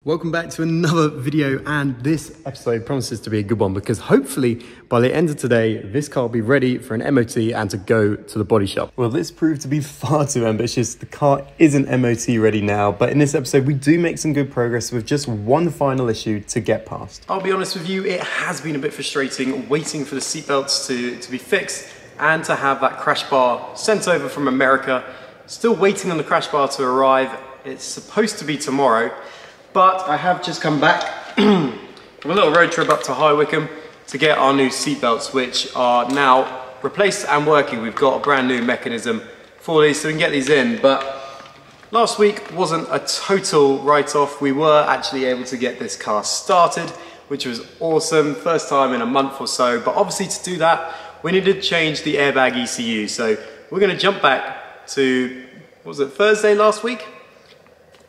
Welcome back to another video, and this episode promises to be a good one because hopefully by the end of today this car will be ready for an MOT and to go to the body shop. Well, this proved to be far too ambitious. The car isn't MOT ready now, but in this episode we do make some good progress with just one final issue to get past. I'll be honest with you, it has been a bit frustrating waiting for the seatbelts to be fixed and to have that crash bar sent over from America. Still waiting on the crash bar to arrive. It's supposed to be tomorrow. But I have just come back from a little road trip up to High Wycombe to get our new seatbelts, which are now replaced and working. We've got a brand new mechanism for these, so we can get these in. But last week wasn't a total write-off. We were actually able to get this car started, which was awesome. First time in a month or so. But obviously to do that, we needed to change the airbag ECU. So we're going to jump back to, what was it, Thursday last week?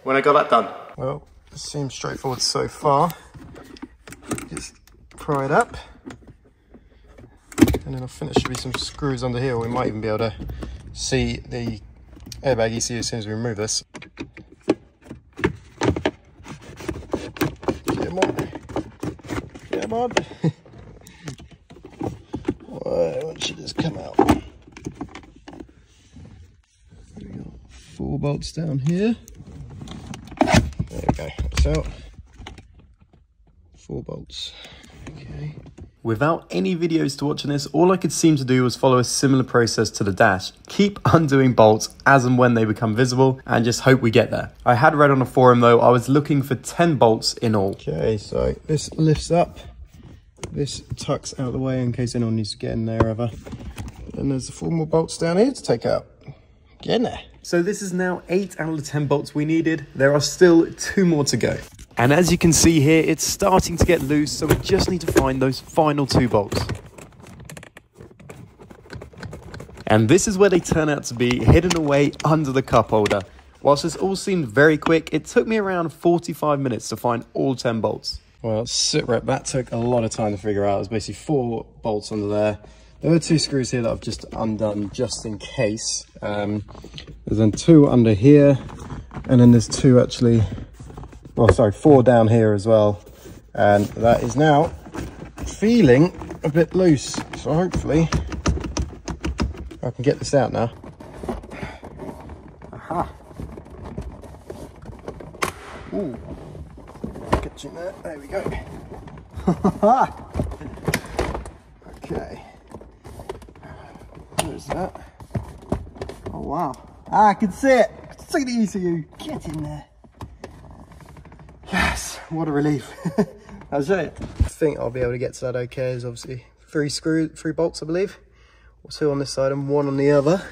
When I got that done. Well, it seems straightforward so far. Just pry it up, and then I'll finish with some screws under here. We might even be able to see the airbag ECU as soon as we remove this. Come on, come on. Why should this come out? We got 4 bolts down here. There we go, that's out. 4 bolts, okay. Without any videos to watch on this, all I could seem to do was follow a similar process to the dash. Keep undoing bolts as and when they become visible and just hope we get there. I had read on a forum though, I was looking for 10 bolts in all. Okay, so this lifts up. This tucks out of the way in case anyone needs to get in there ever. And there's 4 more bolts down here to take out. Get in there. So this is now 8 out of the 10 bolts we needed. There are still 2 more to go. And as you can see here, it's starting to get loose, so we just need to find those final 2 bolts. And this is where they turn out to be, hidden away under the cup holder. Whilst this all seemed very quick, it took me around 45 minutes to find all 10 bolts. Well, sit rep, that took a lot of time to figure out. There's basically 4 bolts under there. There are 2 screws here that I've just undone just in case. There's then 2 under here, and then there's 2 actually, well, sorry, 4 down here as well. And that is now feeling a bit loose. So hopefully I can get this out now. Aha. Ooh, catching that, there we go. Okay. What is that? Oh wow. Ah, I can see it. I can see the ECU. Get in there. Yes, what a relief. That's it. I think I'll be able to get to that okay. There's obviously 3 bolts, I believe. 2 on this side and 1 on the other.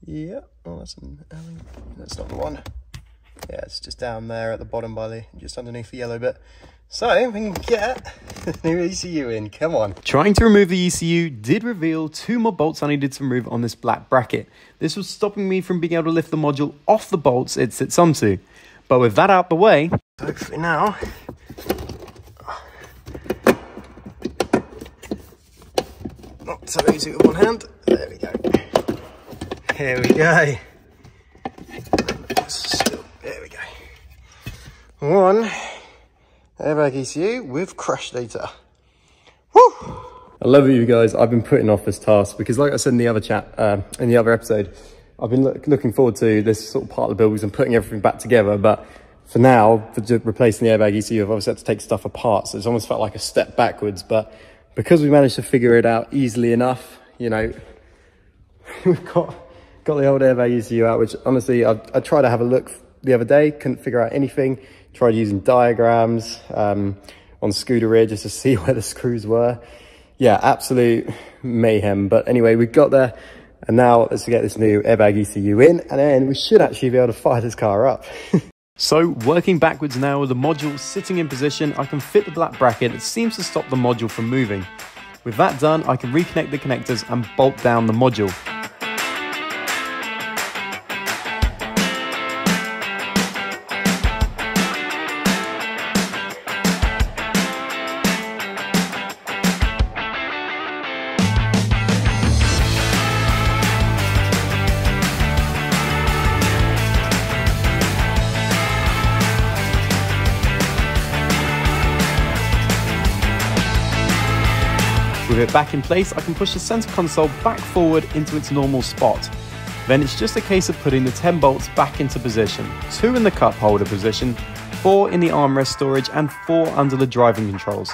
Yeah. Oh, that's not the one. Yeah, it's just down there at the bottom just underneath the yellow bit. So we can get the new ECU in, come on. Trying to remove the ECU did reveal 2 more bolts I needed to remove on this black bracket. This was stopping me from being able to lift the module off the bolts it sits onto. But with that out the way, hopefully now, not so easy with one hand. There we go. Here we go. There we go. 1 airbag ECU with crash data. Woo! I love you guys. I've been putting off this task because, like I said in the other chat, in the other episode, I've been looking forward to this sort of part of the builds and putting everything back together. But for now, for replacing the airbag ECU, I've obviously had to take stuff apart. So it's almost felt like a step backwards. But because we managed to figure it out easily enough, you know, we've got the old airbag ECU out, which honestly, I tried to have a look the other day, couldn't figure out anything. Tried using diagrams on scooter rear just to see where the screws were. Yeah, absolute mayhem. But anyway, we got there, and now let's get this new airbag ECU in, and then we should actually be able to fire this car up. So working backwards now with the module sitting in position, I can fit the black bracket that seems to stop the module from moving. With that done, I can reconnect the connectors and bolt down the module. With it back in place, I can push the center console back forward into its normal spot. Then it's just a case of putting the 10 bolts back into position, 2 in the cup holder position, 4 in the armrest storage and 4 under the driving controls.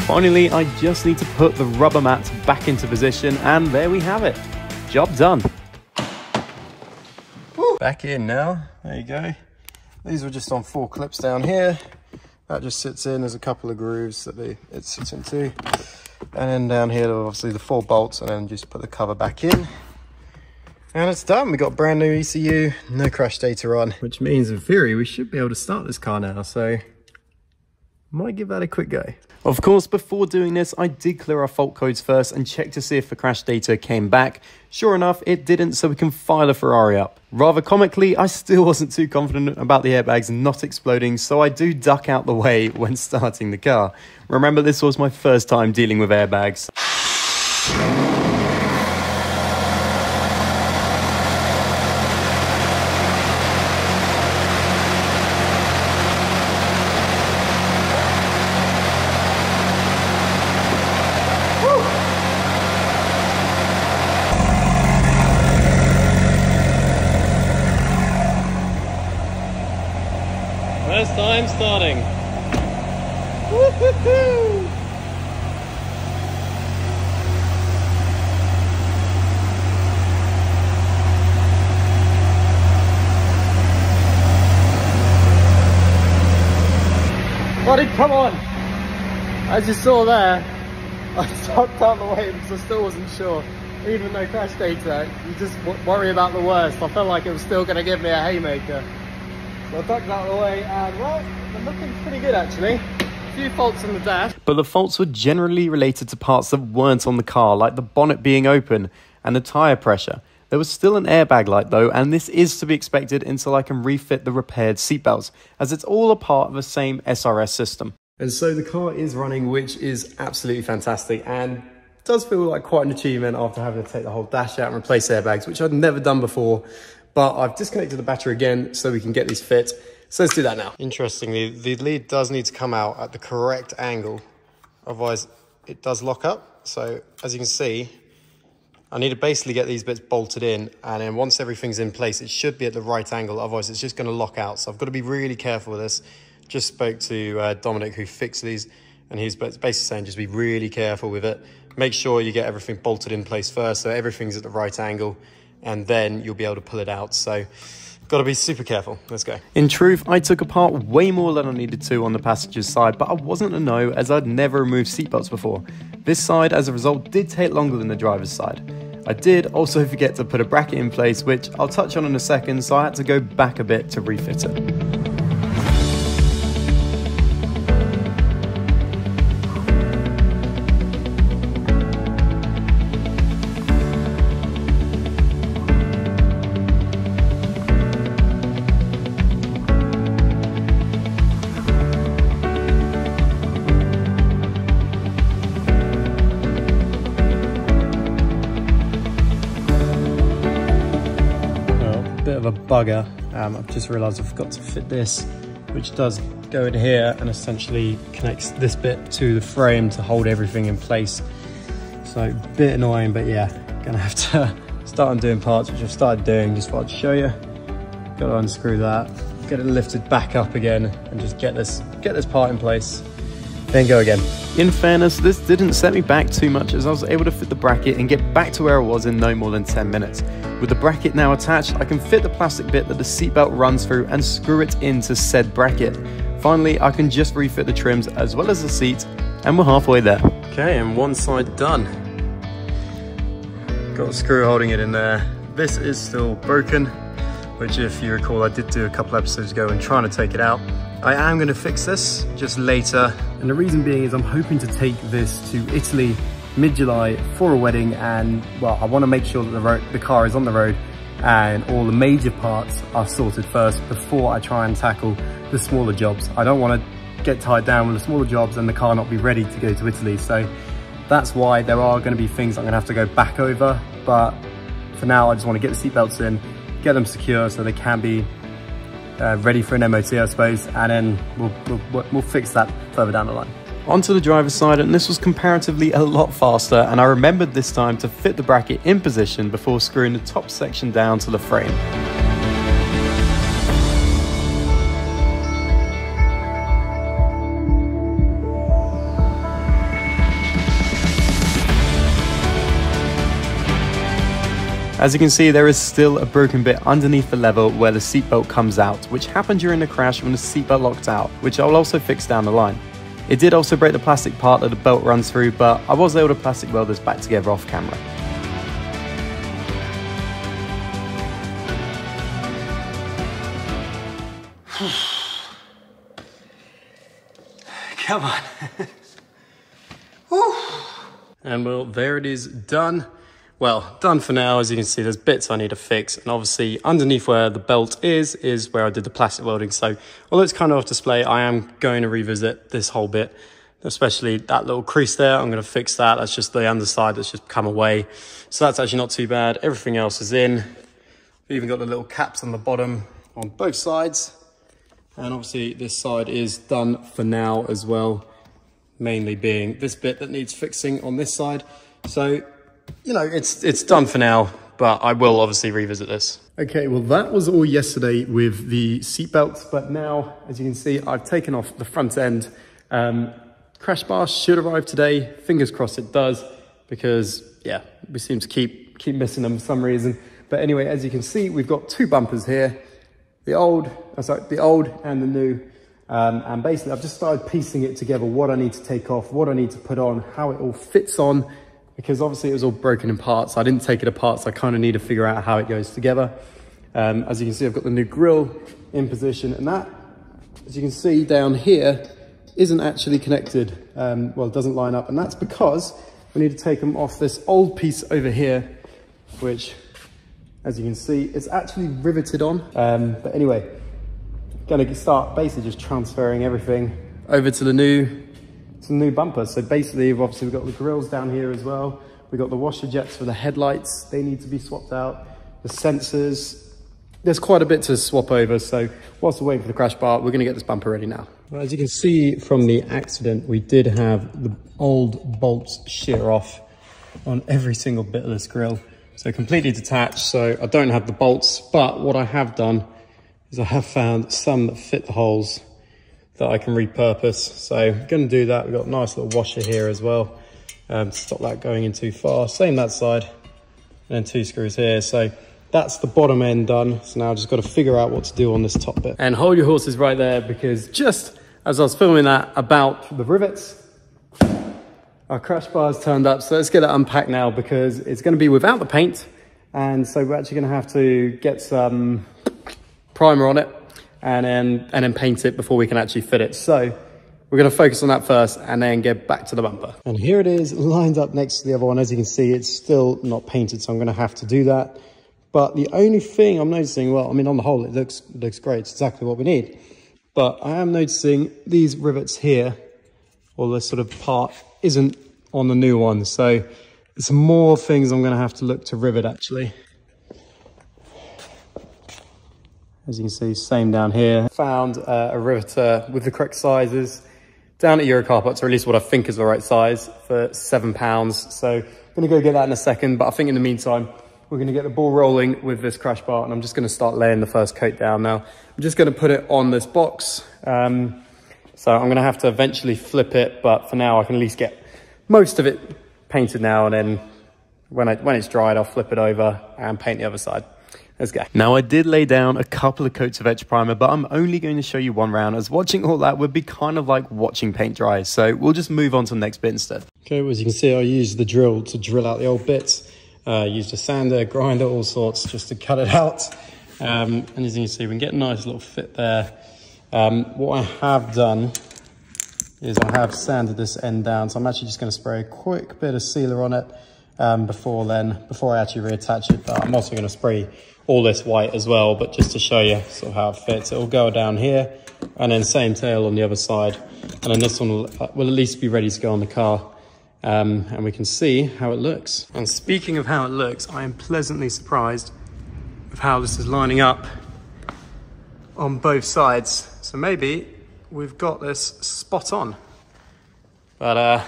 Finally, I just need to put the rubber mats back into position, and there we have it. Job done. Woo. Back in now, there you go. These were just on 4 clips down here. That just sits in, there's a couple of grooves that it sits into. And then down here, obviously the 4 bolts, and then just put the cover back in. And it's done, we got brand new ECU, no crash data on. Which means in theory, we should be able to start this car now, so might give that a quick go. Of course, before doing this, I did clear our fault codes first and check to see if the crash data came back. Sure enough, it didn't, so we can fire the Ferrari up. Rather comically, I still wasn't too confident about the airbags not exploding, so I do duck out the way when starting the car. Remember, this was my first time dealing with airbags. First time starting. Woo-hoo-hoo! Buddy, come on! As you saw there, I stopped out the way because I still wasn't sure. Even though crash data, you just worry about the worst. I felt like it was still going to give me a haymaker. So I ducked out of the way and, well, they're looking pretty good actually. A few faults in the dash. But the faults were generally related to parts that weren't on the car, like the bonnet being open and the tyre pressure. There was still an airbag light though, and this is to be expected until I can refit the repaired seatbelts, as it's all a part of the same SRS system. And so the car is running, which is absolutely fantastic, and does feel like quite an achievement after having to take the whole dash out and replace airbags, which I'd never done before. But I've disconnected the battery again so we can get these fit. So let's do that now. Interestingly, the lead does need to come out at the correct angle. Otherwise, it does lock up. So as you can see, I need to basically get these bits bolted in. And then once everything's in place, it should be at the right angle. Otherwise, it's just going to lock out. So I've got to be really careful with this. Just spoke to Dominic, who fixed these. And he's basically saying just be really careful with it. Make sure you get everything bolted in place first so everything's at the right angle. And then you'll be able to pull it out. So got to be super careful. Let's go. In truth, I took apart way more than I needed to on the passenger's side, but I wasn't a no, as I'd never removed seatbelts before. This side, as a result, did take longer than the driver's side. I did also forget to put a bracket in place, which I'll touch on in a second, so I had to go back a bit to refit it. Of a bugger. I've just realized I forgot to fit this, which does go in here and essentially connects this bit to the frame to hold everything in place. So a bit annoying, but yeah, gonna have to start undoing parts, which I've started doing. Just thought I'd show you. Got to unscrew that, get it lifted back up again, and just get this part in place, then go again. In fairness, this didn't set me back too much, as I was able to fit the bracket and get back to where I was in no more than 10 minutes. With the bracket now attached, I can fit the plastic bit that the seatbelt runs through and screw it into said bracket. Finally, I can just refit the trims as well as the seat, and we're halfway there. Okay, and one side done. Got a screw holding it in there. this is still broken, which if you recall, I did do a couple episodes ago and trying to take it out. I am going to fix this just later. And the reason being is I'm hoping to take this to Italy mid-July for a wedding, and well, I want to make sure that the car is on the road and all the major parts are sorted first before I try and tackle the smaller jobs. I don't want to get tied down with the smaller jobs and the car not be ready to go to Italy. So that's why there are going to be things I'm going to have to go back over. But for now, I just want to get the seatbelts in, get them secure so they can be ready for an MOT, I suppose, and then we'll fix that further down the line. Onto the driver's side, and this was comparatively a lot faster, and I remembered this time to fit the bracket in position before screwing the top section down to the frame. As you can see, there is still a broken bit underneath the level where the seatbelt comes out, which happened during the crash when the seatbelt locked out, which I'll also fix down the line. It did also break the plastic part that the belt runs through, but I was able to plastic weld this back together off camera. Come on. And well, there it is, done. Well, done for now. As you can see, there's bits I need to fix. And obviously underneath where the belt is where I did the plastic welding. So although it's kind of off display, I am going to revisit this whole bit, especially that little crease there. I'm going to fix that. That's just the underside that's just come away. So that's actually not too bad. Everything else is in. We've even got the little caps on the bottom on both sides. And obviously this side is done for now as well, mainly being this bit that needs fixing on this side. So, you know, it's done for now, but I will obviously revisit this. Okay, well that was all yesterday with the seat belts, but now, as you can see, I've taken off the front end. Crash bar should arrive today. Fingers crossed it does, because yeah, we seem to keep missing them for some reason. But anyway, as you can see, we've got two bumpers here, the old and the new. And basically I've just started piecing it together, what I need to take off, what I need to put on, how it all fits on, because obviously it was all broken in parts. I didn't take it apart, so I kind of need to figure out how it goes together. As you can see, I've got the new grille in position, and that, as you can see down here, isn't actually connected. Well, it doesn't line up, and that's because we need to take them off this old piece over here, which, as you can see, it's actually riveted on. But anyway, gonna start basically just transferring everything over to the new bumper. So basically, obviously we've got the grills down here as well. We've got the washer jets for the headlights. They need to be swapped out. The sensors, there's quite a bit to swap over. So whilst we're waiting for the crash bar, we're gonna get this bumper ready now. Well, as you can see from the accident, we did have the old bolts shear off on every single bit of this grill. So completely detached, so I don't have the bolts, but what I have done is I have found some that fit the holes that I can repurpose. So I'm going to do that. We've got a nice little washer here as well to stop that going in too far. Same that side, and then two screws here. So that's the bottom end done. So now I've just got to figure out what to do on this top bit. And hold your horses right there, because just as I was filming that about the rivets, our crash bar's turned up. So let's get it unpacked now, because it's going to be without the paint. And so we're actually going to have to get some primer on it and then paint it before we can actually fit it. So we're going to focus on that first and then get back to the bumper. And here it is lined up next to the other one. As you can see, it's still not painted, so I'm going to have to do that. But the only thing I'm noticing, well, I mean, on the whole, it looks great. It's exactly what we need. But I am noticing these rivets here, or this sort of part, isn't on the new one. So there's more things I'm going to have to look to rivet, actually. As you can see, same down here. Found a riveter with the correct sizes down at Eurocarpets, or at least what I think is the right size, for £7. So I'm going to go get that in a second. But I think in the meantime, we're going to get the ball rolling with this crash bar, and I'm just going to start laying the first coat down now. I'm just going to put it on this box. So I'm going to have to eventually flip it, but for now I can at least get most of it painted now, and then when it's dried, I'll flip it over and paint the other side. Let's go. Now, I did lay down a couple of coats of etch primer, but I'm only going to show you one round, as watching all that would be kind of like watching paint dry. So we'll just move on to the next bit instead. Okay, well, as you can see, I used the drill to drill out the old bits. Used a sander, grinder, all sorts, just to cut it out. And as you can see, we can get a nice little fit there. What I have done is I have sanded this end down, so I'm actually just going to spray a quick bit of sealer on it before I actually reattach it. But I'm also going to spray all this white as well, but just to show you sort of how it fits. It will go down here, and then same tail on the other side, and then this one will at least be ready to go on the car. And we can see how it looks. And speaking of how it looks, I am pleasantly surprised with how this is lining up on both sides. So maybe we've got this spot on, but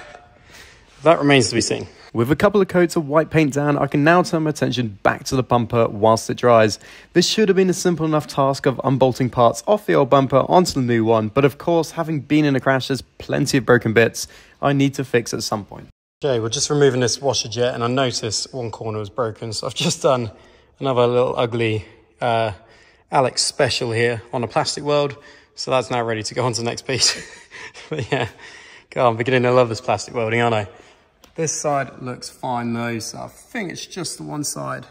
that remains to be seen. With a couple of coats of white paint down, I can now turn my attention back to the bumper whilst it dries. This should have been a simple enough task of unbolting parts off the old bumper onto the new one, but of course, having been in a crash, there's plenty of broken bits I need to fix at some point. Okay, we're just removing this washer jet, and I noticed one corner was broken, so I've just done another little ugly Alex special here on a plastic weld, so that's now ready to go on to the next piece. But yeah, God, I'm beginning to love this plastic welding, aren't I? This side looks fine though, so I think it's just the one side.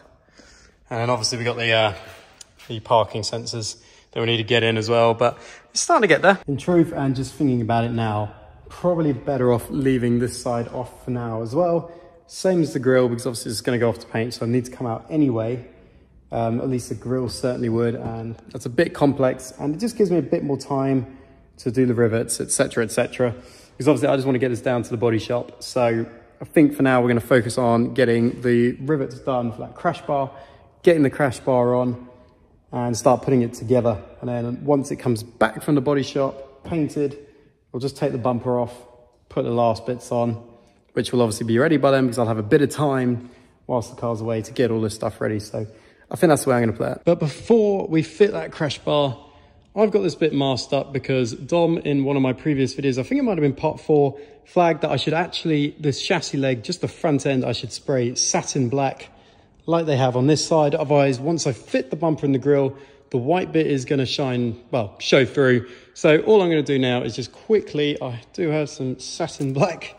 And then obviously we got the parking sensors that we need to get in as well, but it's starting to get there. In truth, and just thinking about it now, probably better off leaving this side off for now as well. Same as the grille, because obviously it's going to go off to paint, so I need to come out anyway. At least the grille certainly would, and that's a bit complex, and it just gives me a bit more time to do the rivets, etc, etc. Because obviously I just want to get this down to the body shop. So I think for now we're going to focus on getting the rivets done for that crash bar, getting the crash bar on, and start putting it together. And then once it comes back from the body shop, painted, we'll just take the bumper off, put the last bits on, which will obviously be ready by then because I'll have a bit of time whilst the car's away to get all this stuff ready. So I think that's the way I'm going to play it. But before we fit that crash bar, I've got this bit masked up because Dom, in one of my previous videos, I think it might have been part 4, flagged that I should actually, this chassis leg, just the front end, I should spray satin black like they have on this side. Otherwise, once I fit the bumper and the grille, the white bit is going to shine, well, show through. So all I'm going to do now is just quickly, I do have some satin black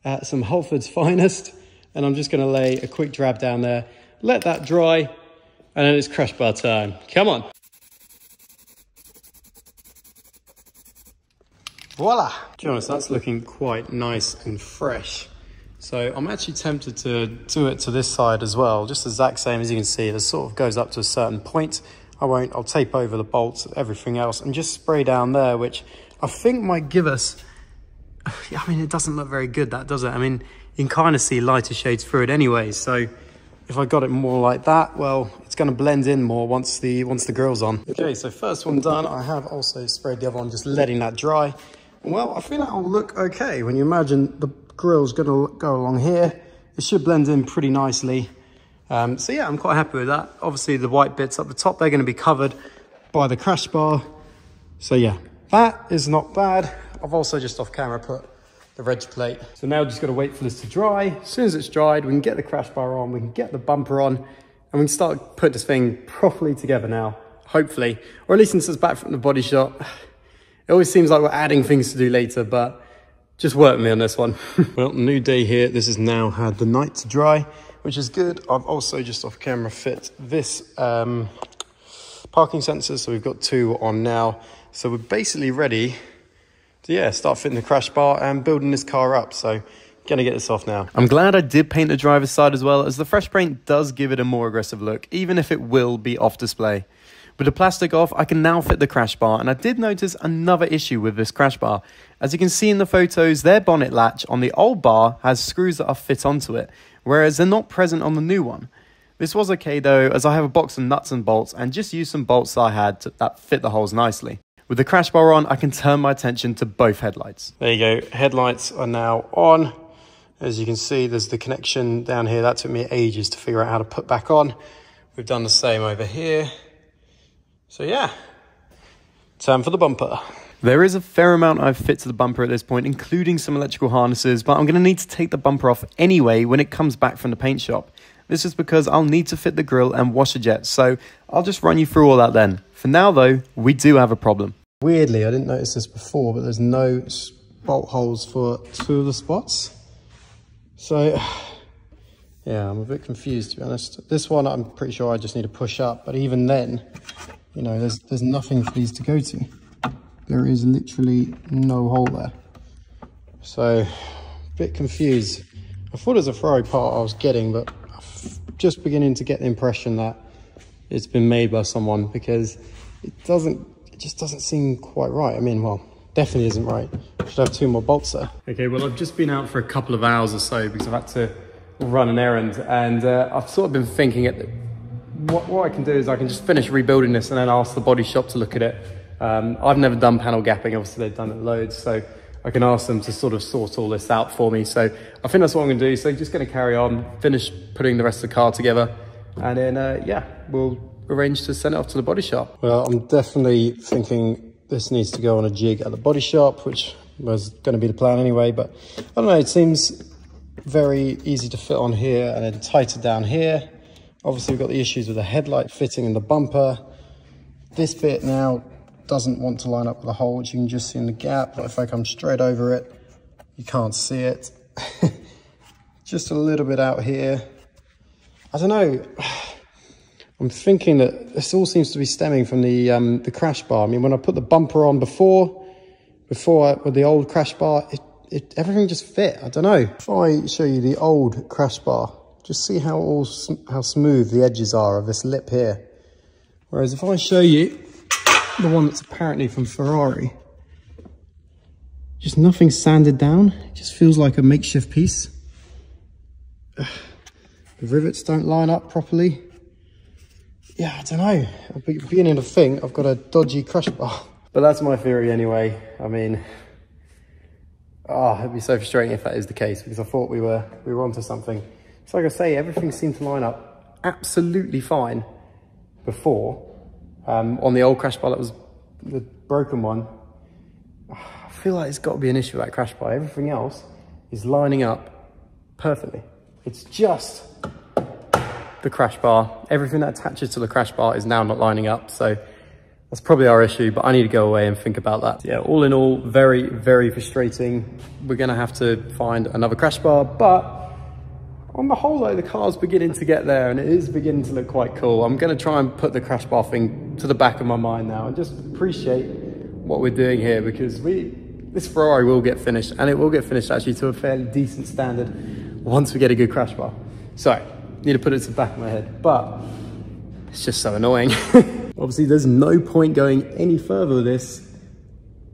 at some Halford's Finest, and I'm just going to lay a quick drab down there, let that dry, and then it's crash bar time. Come on. Voila! To be honest, that's looking quite nice and fresh. So I'm actually tempted to do it to this side as well, just the exact same. As you can see, it sort of goes up to a certain point. I'll tape over the bolts, everything else, and just spray down there, which I think might give us, I mean, it doesn't look very good, that, does it? I mean, you can kind of see lighter shades through it anyway, so if I got it more like that, well, it's going to blend in more once the grille's on. Okay, so first one done. I have also sprayed the other one, just letting that dry. Well, I think that'll look okay. When you imagine the grille's going to go along here, it should blend in pretty nicely. So yeah, I'm quite happy with that. Obviously, the white bits up the top, they're going to be covered by the crash bar. So yeah, that is not bad. I've also just off camera put the reg plate. So now we've just got to wait for this to dry. As soon as it's dried, we can get the crash bar on, we can get the bumper on, and we can start putting this thing properly together now, hopefully. Or at least since it's back from the body shop. It always seems like we're adding things to do later, but just work with me on this one. Well, new day here. This has now had the night to dry, which is good. I've also just off camera fit this parking sensor. So we've got 2 on now. So we're basically ready to, yeah, start fitting the crash bar and building this car up. So gonna get this off now. I'm glad I did paint the driver's side as well, as the fresh paint does give it a more aggressive look, even if it will be off display. With the plastic off, I can now fit the crash bar, and I did notice another issue with this crash bar. As you can see in the photos, their bonnet latch on the old bar has screws that are fit onto it, whereas they're not present on the new one. This was okay though, as I have a box of nuts and bolts and just used some bolts that I had that fit the holes nicely. With the crash bar on, I can turn my attention to both headlights. There you go, headlights are now on. As you can see, there's the connection down here. That took me ages to figure out how to put back on. We've done the same over here. So yeah, time for the bumper. There is a fair amount I've fit to the bumper at this point, including some electrical harnesses, but I'm going to need to take the bumper off anyway when it comes back from the paint shop. This is because I'll need to fit the grille and washer jets, so I'll just run you through all that then. For now though, we do have a problem. Weirdly, I didn't notice this before, but there's no bolt holes for 2 of the spots. So Yeah, I'm a bit confused, to be honest. This one, I'm pretty sure I just need to push up, but even then, you know, there's nothing for these to go to. There is literally no hole there. So, a bit confused. I thought it was a Ferrari part I was getting, but I'm just beginning to get the impression that it's been made by someone, because it just doesn't seem quite right. I mean, well, definitely isn't right. Should have 2 more bolts there. Okay, well, I've just been out for a couple of hours or so because I've had to run an errand, and I've sort of been thinking what I can do is I can just finish rebuilding this and then ask the body shop to look at it. I've never done panel gapping, obviously they've done it loads, so I can ask them to sort of sort all this out for me. So I think that's what I'm going to do. So just going to carry on, finish putting the rest of the car together, and then yeah, we'll arrange to send it off to the body shop. Well, I'm definitely thinking this needs to go on a jig at the body shop, which was going to be the plan anyway, but I don't know, it seems very easy to fit on here and then tighter down here. Obviously we've got the issues with the headlight fitting in the bumper. This bit now doesn't want to line up with the hole, which you can just see in the gap, but if I come straight over it, you can't see it. Just a little bit out here. I don't know, I'm thinking that this all seems to be stemming from the crash bar. I mean, when I put the bumper on before with the old crash bar, everything just fit. I don't know. If I show you the old crash bar, just see how smooth the edges are of this lip here. Whereas if I show you the one that's apparently from Ferrari, just nothing sanded down. It just feels like a makeshift piece. The rivets don't line up properly. Yeah, I don't know. I'm beginning to think I've got a dodgy crash bar. But that's my theory anyway. I mean, it'd be so frustrating if that is the case, because I thought we were onto something. So like I say, everything seemed to line up absolutely fine before. On the old crash bar, that was the broken one. I feel like it's got to be an issue with that crash bar. Everything else is lining up perfectly. It's just the crash bar. Everything that attaches to the crash bar is now not lining up. So that's probably our issue, but I need to go away and think about that. Yeah, all in all, very, very frustrating. We're gonna have to find another crash bar, but on the whole though, the car's beginning to get there and it is beginning to look quite cool. I'm gonna try and put the crash bar thing to the back of my mind now and just appreciate what we're doing here, because this Ferrari will get finished, and it will get finished actually to a fairly decent standard once we get a good crash bar. So, need to put it to the back of my head, but it's just so annoying. Obviously, there's no point going any further with this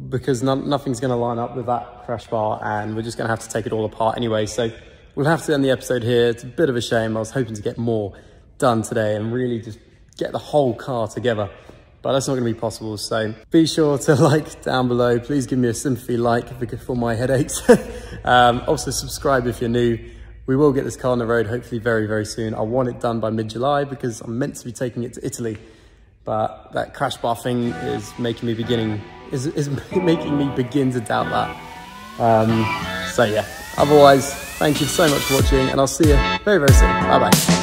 because nothing's going to line up with that crash bar, and we're just going to have to take it all apart anyway. So we'll have to end the episode here. It's a bit of a shame. I was hoping to get more done today and really just get the whole car together, but that's not going to be possible. So be sure to like down below. Please give me a sympathy like for my headaches. Also subscribe if you're new. We will get this car on the road hopefully very, very soon. I want it done by mid-July because I'm meant to be taking it to Italy. But that crash bar thing is making me begin to doubt that. So yeah, otherwise, thank you so much for watching, and I'll see you very, very soon. Bye-bye.